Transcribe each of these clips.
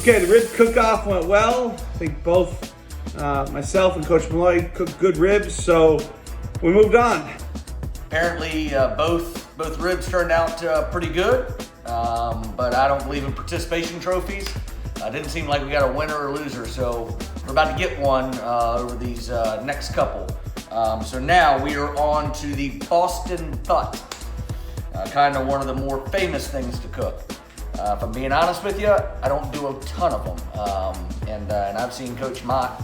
Okay, the rib cook-off went well. I think both myself and Coach Malloy cooked good ribs, so we moved on. Apparently, both ribs turned out pretty good, but I don't believe in participation trophies. Didn't seem like we got a winner or loser, so we're about to get one over these next couple. So now we are on to the Boston butt, kind of one of the more famous things to cook. If I'm being honest with you, I don't do a ton of them, and I've seen Coach Mott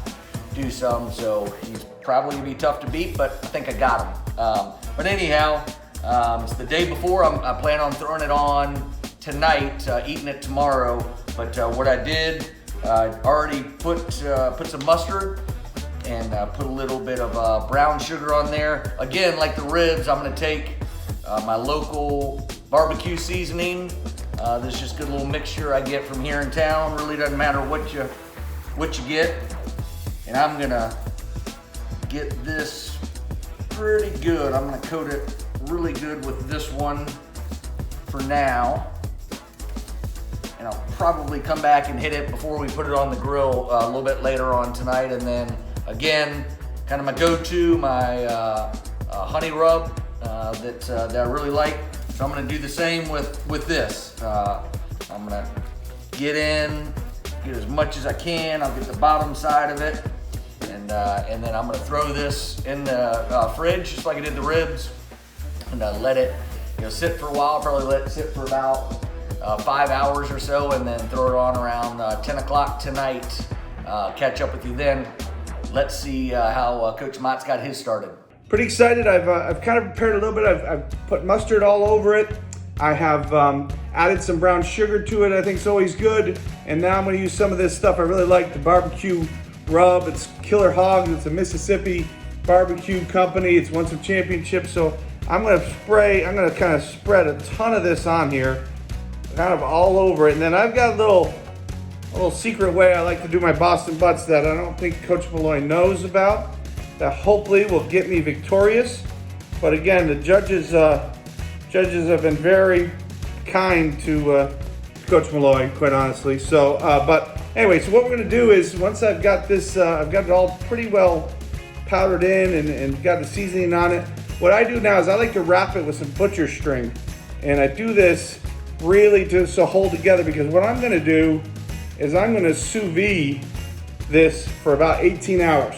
do some, so he's probably gonna be tough to beat, but I think I got him. But anyhow, it's the day before. I plan on throwing it on tonight, eating it tomorrow. But what I did, I already put some mustard and put a little bit of brown sugar on there. Again, like the ribs, I'm gonna take my local barbecue seasoning. This is just a good little mixture I get from here in town. Really doesn't matter what you get. And I'm gonna get this pretty good. I'm gonna coat it really good with this one for now. And I'll probably come back and hit it before we put it on the grill a little bit later on tonight. And then again, kind of my go-to, my honey rub that I really like. So I'm gonna do the same with this. I'm gonna get as much as I can. I'll get the bottom side of it. And then I'm gonna throw this in the fridge, just like I did the ribs. And let it sit for a while, probably let it sit for about 5 hours or so, and then throw it on around 10 o'clock tonight. Catch up with you then. Let's see how Coach Mott's got his started. Pretty excited. I've kind of prepared a little bit. I've put mustard all over it. I have added some brown sugar to it. I think it's always good. And now I'm going to use some of this stuff I really like, the barbecue rub. It's Killer Hogs. It's a Mississippi barbecue company. It's won some championships. So I'm going to kind of spread a ton of this on here, kind of all over it. And then I've got a little secret way I like to do my Boston butts that I don't think Coach Malloy knows about, that hopefully will get me victorious. But again, the judges have been very kind to Coach Malloy, quite honestly. So, but anyway, so what we're gonna do is, once I've got this, I've got it all pretty well powdered in and got the seasoning on it. What I do now is I like to wrap it with some butcher string. And I do this really just to hold together, because what I'm gonna do is I'm gonna sous vide this for about 18 hours.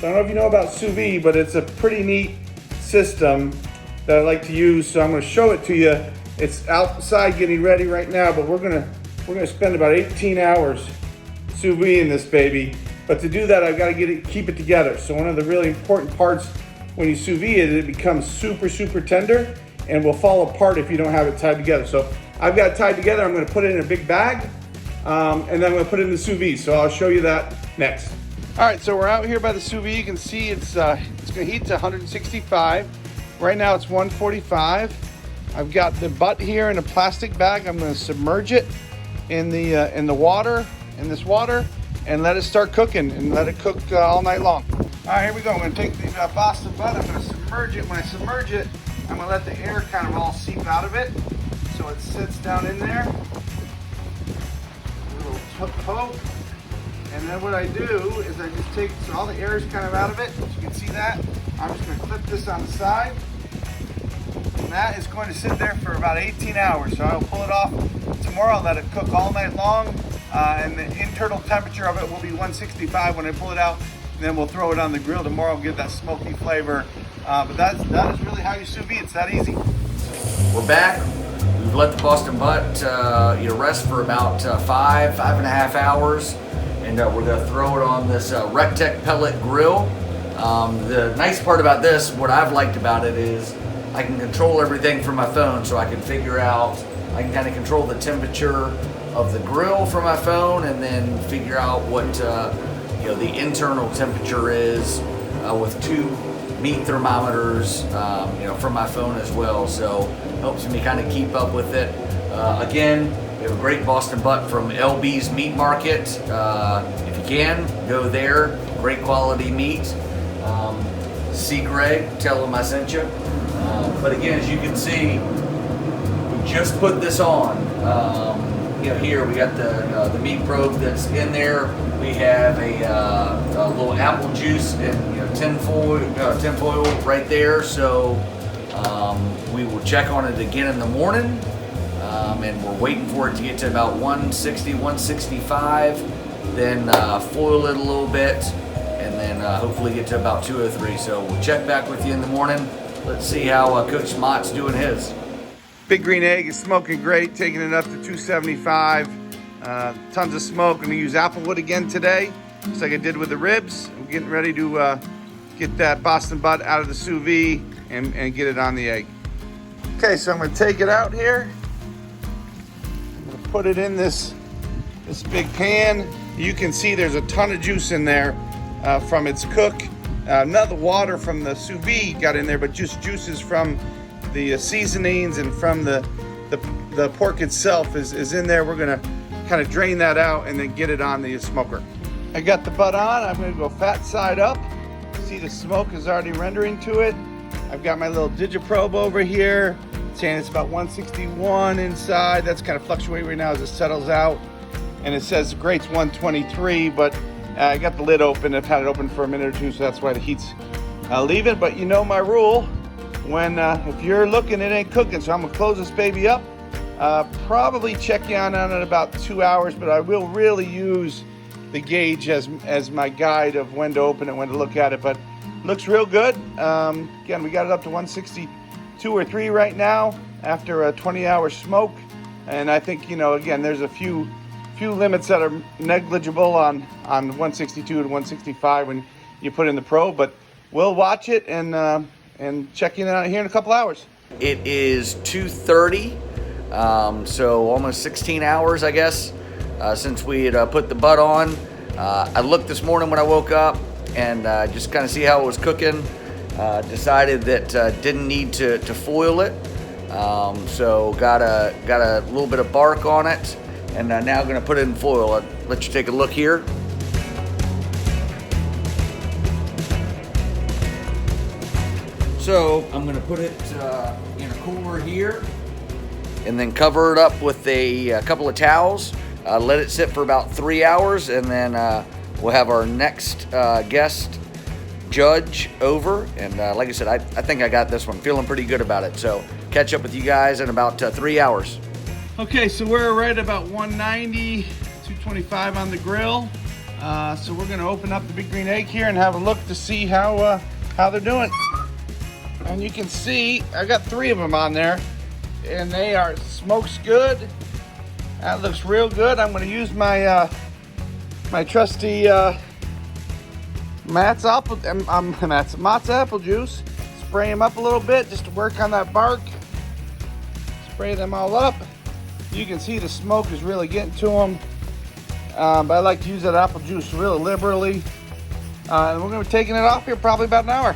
So I don't know if you know about sous vide, but it's a pretty neat system that I like to use. So I'm gonna show it to you. It's outside getting ready right now, but we're gonna spend about 18 hours sous vide in this baby. But to do that, I've got to keep it together. So one of the really important parts when you sous vide it becomes super, super tender and will fall apart if you don't have it tied together. So I've got it tied together. I'm gonna put it in a big bag, and then I'm gonna put it in the sous vide. So I'll show you that next. All right, so we're out here by the sous vide. You can see it's gonna heat to 165. Right now it's 145. I've got the butt here in a plastic bag. I'm gonna submerge it in the water, this water, and let it start cooking and let it cook all night long. All right, here we go. I'm gonna take the Boston butt. I'm gonna submerge it. When I submerge it, I'm gonna let the air kind of all seep out of it, so it sits down in there. A little poke. And then what I do is I just take, so all the air is kind of out of it. As you can see that. I'm just gonna clip this on the side. And that is going to sit there for about 18 hours. So I'll pull it off tomorrow, let it cook all night long. And the internal temperature of it will be 165 when I pull it out. And then we'll throw it on the grill tomorrow and get that smoky flavor. But that is really how you sous vide. It's that easy. We're back. We've let the Boston butt rest for about 5.5 hours. And we're gonna throw it on this Rectech pellet grill. The nice part about this, what I've liked about it, is I can control everything from my phone. So I can I can kind of control the temperature of the grill from my phone, and then figure out what the internal temperature is with 2 meat thermometers from my phone as well. So it helps me kind of keep up with it. Again, we have a great Boston butt from LB's Meat Market. If you can, go there. Great quality meat. See Greg, tell him I sent you. But again, as you can see, we just put this on. here we got the meat probe that's in there. We have a little apple juice and tin foil right there. So we will check on it again in the morning, and we're waiting for it to get to about 160, 165. Then foil it a little bit, and then hopefully get to about 203. So we'll check back with you in the morning. Let's see how Coach Mott's doing his. Big green egg is smoking great, taking it up to 275. Tons of smoke. I'm gonna use applewood again today, just like I did with the ribs. I'm getting ready to get that Boston butt out of the sous vide and get it on the egg. Okay, so I'm gonna take it out here. I'm gonna put it in this big pan. You can see there's a ton of juice in there from its cook. None of the water from the sous vide got in there, but just juices from the seasonings and from the pork itself is in there. We're gonna kind of drain that out and then get it on the smoker. I got the butt on. I'm gonna go fat side up. See, the smoke is already rendering to it. I've got my little digiprobe over here saying it's about 161 inside. That's kind of fluctuating right now as it settles out. And it says the grate's 123, but I got the lid open. I've had it open for a minute or two, so that's why the heat's leaving. But you know my rule. When if you're looking, it ain't cooking. So I'm gonna close this baby up. Probably check you on it about 2 hours, but I will really use the gauge as my guide of when to open it, when to look at it. But looks real good. Again, we got it up to 162 or 3 right now after a 20-hour smoke. And I think, you know, again, there's a few limits that are negligible on 162 to 165 when you put in the probe. But we'll watch it and checking it out here in a couple hours. It is 2:30, so almost 16 hours, I guess, since we had put the butt on. I looked this morning when I woke up and just kind of see how it was cooking. Decided that didn't need to foil it, so got a little bit of bark on it, and now going to put it in foil. I'll let you take a look here. So I'm gonna put it in a cooler here, and then cover it up with a couple of towels. Let it sit for about 3 hours, and then we'll have our next guest judge over. And like I said, I think I got this one. Feeling pretty good about it. So catch up with you guys in about 3 hours. Okay, so we're right about 190, 225 on the grill. So we're gonna open up the big green egg here and have a look to see how they're doing. And you can see I got 3 of them on there, and they are smokes good. That looks real good. I'm going to use my my trusty Mott's apple juice. Spray them up a little bit just to work on that bark. Spray them all up. You can see the smoke is really getting to them. But I like to use that apple juice really liberally. And we're going to be taking it off here probably about an hour.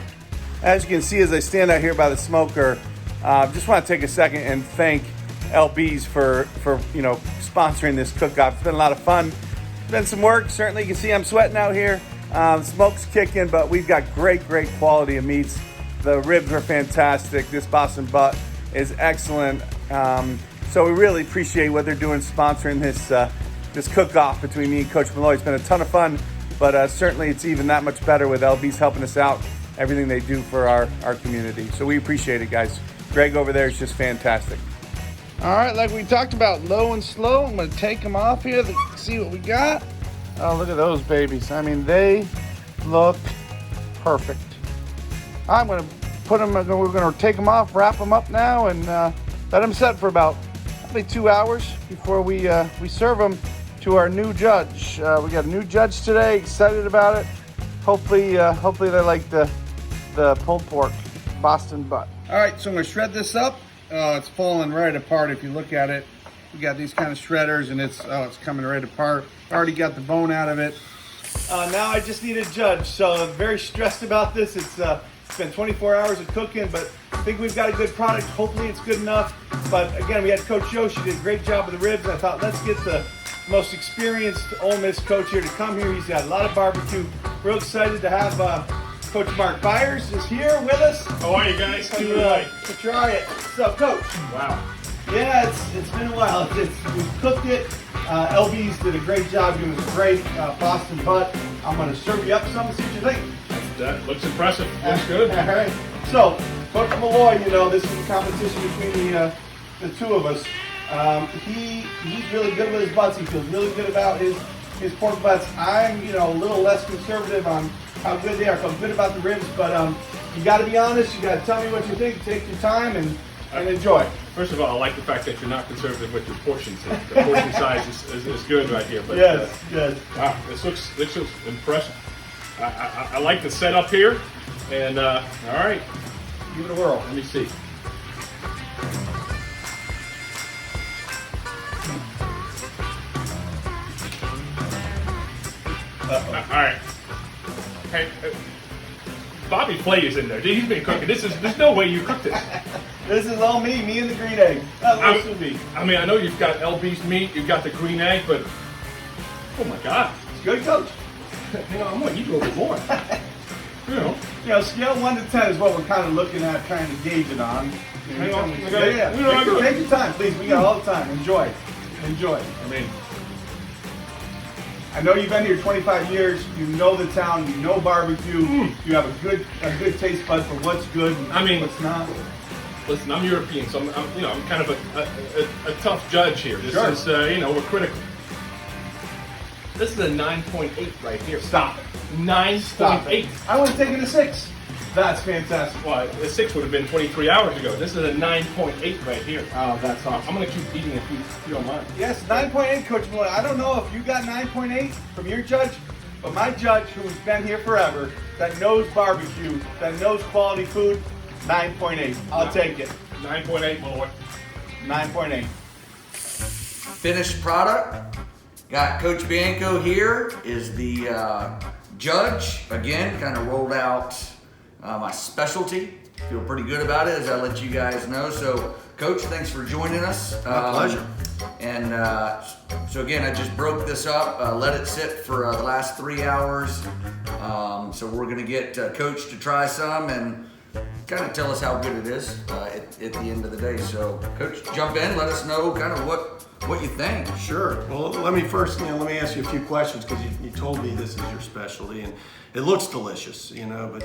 As you can see, as I stand out here by the smoker, just want to take a second and thank LB's for you know, sponsoring this cook-off. It's been a lot of fun. It's been some work. Certainly, you can see I'm sweating out here. Smoke's kicking, but we've got great quality of meats. The ribs are fantastic. This Boston butt is excellent. So we really appreciate what they're doing, sponsoring this cook-off between me and Coach Malloy. It's been a ton of fun, but certainly it's even that much better with LB's helping us out. Everything they do for our community. So we appreciate it, guys. Greg over there is just fantastic. All right, like we talked about, low and slow. I'm gonna take them off here to see what we got. Oh, look at those babies. I mean, they look perfect. I'm gonna put them, we're gonna take them off, wrap them up now, and let them set for about probably 2 hours before we serve them to our new judge. We got a new judge today, excited about it. Hopefully they like the pulled pork Boston butt. All right, so I'm gonna shred this up. It's falling right apart if you look at it. We got these kind of shredders, and it's coming right apart. Already got the bone out of it. Now I just need a judge, so I'm very stressed about this. It's been 24 hours of cooking, but I think we've got a good product. Hopefully it's good enough. But again, we had Coach Joe. She did a great job with the ribs. I thought, let's get the most experienced Ole Miss coach here to come here. He's got a lot of barbecue. Real excited to have Coach Mark Byers is here with us. How are you guys? How you doing? To try it. What's up, Coach? Wow. Yeah, it's been a while. We've cooked it. LB's did a great job. Giving us a great Boston butt. I'm going to serve you up some and see what you think. That looks impressive. Looks good. All right. So, Coach Malloy, this is a competition between the two of us. He's really good with his butts. He feels really good about his pork butts. I'm a little less conservative on how good they are. I feel good about the ribs, but you got to be honest. You got to tell me what you think. Take your time and enjoy. First of all, I like the fact that you're not conservative with your portions. The portion size is good right here. But Yes. Wow, this looks impressive. I like the setup here. And all right, Give it a whirl. let me see. All right. Hey, Bobby Flay is in there. He's been cooking. There's no way you cooked this. This is all me and the green egg. I mean, I know you've got LB's meat, you've got the green egg, but oh my God. It's good, Coach. I'm gonna eat a little bit more. Scale 1 to 10 is what we're kind of looking at, trying to gauge it on. Hang on. Take your time, please. We got all the time. Enjoy. I mean, I know you've been here 25 years. You know the town. You know barbecue. You have a good taste bud for what's good and what's not. listen, I'm European, so I'm kind of a tough judge here. This Sure. is, we're critical. This is a 9.8 right here. Stop it. 9.8. I would have taken a 6. That's fantastic. Well, a 6 would have been 23 hours ago. This is a 9.8 right here. Oh, that's awesome. I'm going to keep eating if you don't mind. Yes, 9.8, Coach Malloy. I don't know if you got 9.8 from your judge, but my judge, who's been here forever, that knows barbecue, that knows quality food, 9.8. I'll take it. 9.8, my lord. 9.8. Finished product. Got Coach Bianco here is the judge. Again, kind of rolled out my specialty. Feel pretty good about it, as I let you guys know. So, Coach, thanks for joining us. My pleasure. And so again, I just broke this up, let it sit for the last 3 hours. So we're gonna get Coach to try some and kind of tell us how good it is at the end of the day. So, Coach, jump in, let us know kind of what you think. Sure. Well, let me ask you a few questions, because you told me this is your specialty, and it looks delicious, but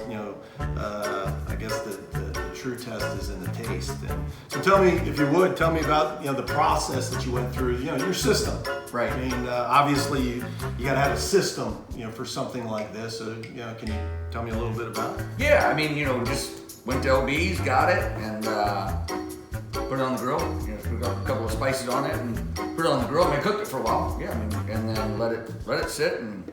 I guess the true test is in the taste. And so tell me, if you would, tell me about the process that you went through, your system. Right. I mean, obviously you got to have a system, for something like this. So can you tell me a little bit about it? Yeah, I mean, just went to LB's, got it, and put it on the grill. Put a couple of spices on it and put it on the grill. I cooked it for a while. Yeah, and then let it sit, and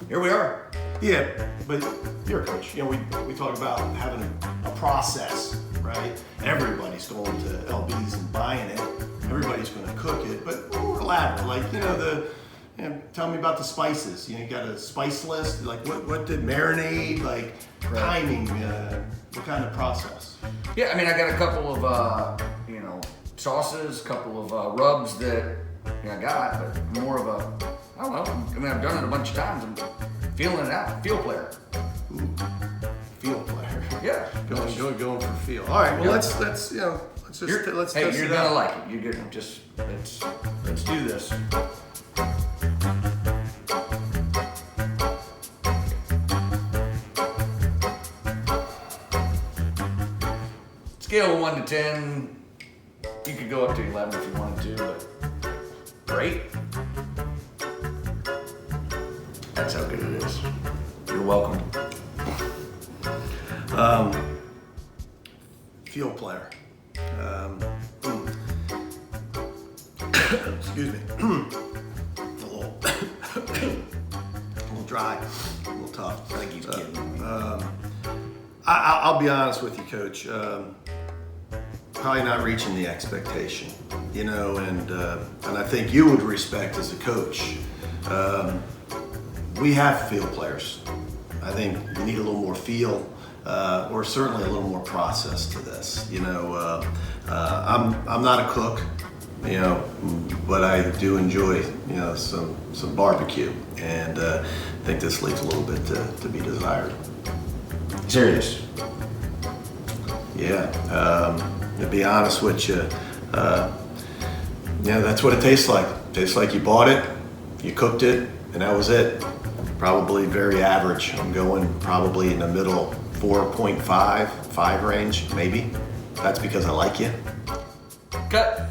here we are. Yeah, but you're a coach. We talk about having a process, right? Everybody's going to LB's and buying it. Everybody's going to cook it, but more elaborate. Like tell me about the spices. You got a spice list. Like what did marinade? Like timing. What kind of process? Yeah, I mean, I got a couple of sauces, a couple of rubs that I got, but more of I don't know. I mean, I've done it a bunch of times. I'm feeling it out. Feel player. Ooh, feel player. Yeah. Going for feel. All right. Well, let's let's test you're it gonna out. like it. You're gonna let's do this. Scale of 1 to 10. You could go up to 11 if you wanted to, but great. That's how good it is. You're welcome. Field player. Excuse me. a little dry, a little tough. I think he's kidding. I'll be honest with you, Coach. Probably not reaching the expectation, and I think you would respect as a coach. We have field players. I think you need a little more feel, or certainly a little more process to this. I'm not a cook, but I do enjoy, some barbecue, and I think this leaves a little bit to be desired. Serious. Yeah. To be honest with you, Yeah, that's what it tastes like. Tastes like you bought it, you cooked it, and that was it. Probably very average. I'm going probably in the middle, 4.5, 5 range, maybe. That's because I like you. Cut.